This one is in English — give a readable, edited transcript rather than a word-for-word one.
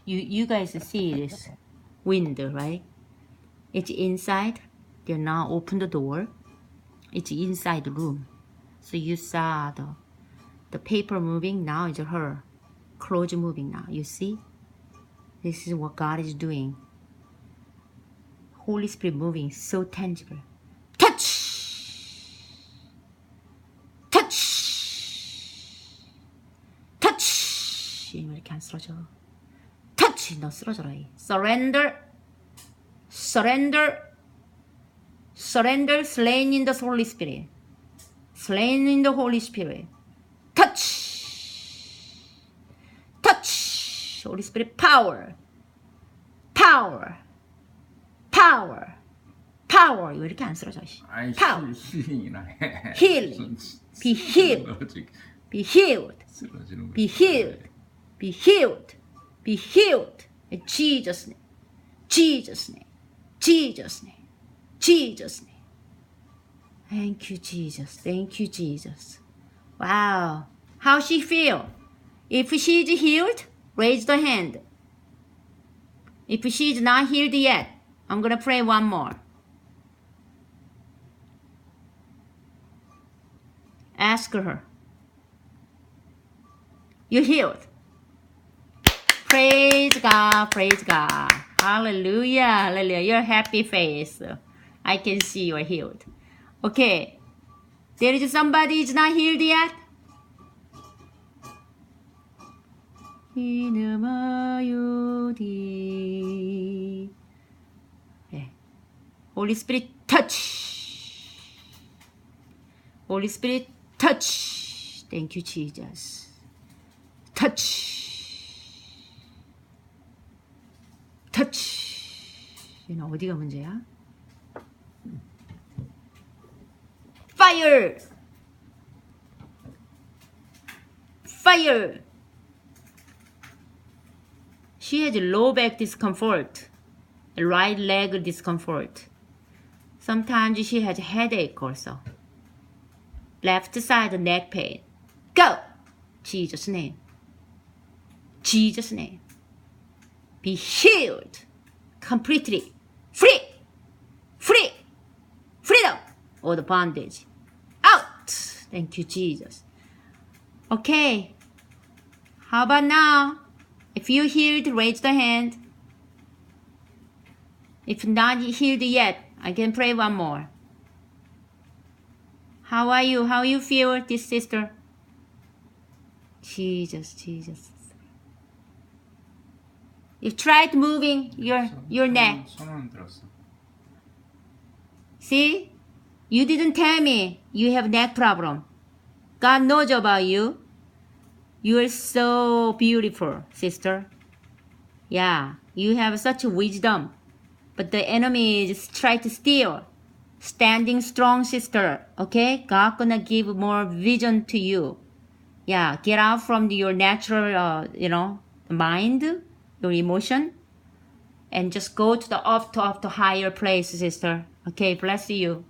You guys see this wind, right? It's inside. They now open the door. It's inside the room. So you saw the paper moving. Now it's her clothes moving now. You see? This is what God is doing. Holy Spirit moving so tangible. Touch! Touch! touch. 왜 이렇게 안 쓰러져? touch. 너 쓰러져라. surrender. surrender. surrender. slain in the Holy Spirit. slain in the Holy Spirit. touch. touch. Holy Spirit power. power. power. power. 왜 이렇게 안 쓰러져? power. 힐링이나 해. healing. be healed. be healed. be healed. be healed. be healed. In Jesus' name. Jesus' name. Jesus' name. Jesus' name. Thank you, Jesus. Thank you, Jesus. Wow. How she feel? If she's healed, raise the hand. If she's not healed yet, I'm going to pray one more. Ask her. You're healed. Praise God. Praise God. Hallelujah. Hallelujah. Your happy face. I can see you're healed. Okay. There is somebody who's not healed yet? 네. Holy Spirit touch. Holy Spirit touch. Thank you, Jesus. touch. touch. 얘는 어디가 문제야? fire. fire. She has low back discomfort, right leg discomfort. Sometimes she has headache also. Left side neck pain. Go! Jesus' name. Jesus' name. Be healed. Completely. Free! Free! Freedom! All the bondage. Out! Thank you, Jesus. Okay. How about now? If you healed, raise the hand. If not healed yet, I can pray one more. How are you? How you feel, this sister? Jesus, Jesus. You tried moving your neck. 손은 들었어. See? You didn't tell me you have neck problem. God knows about you. You are so beautiful, sister. Yeah, you have such wisdom. But the enemy just try to steal. Standing strong, sister. Okay? God gonna give more vision to you. Yeah, get out from your natural, mind, your emotion. And just go to the up to higher place, sister. Okay, bless you.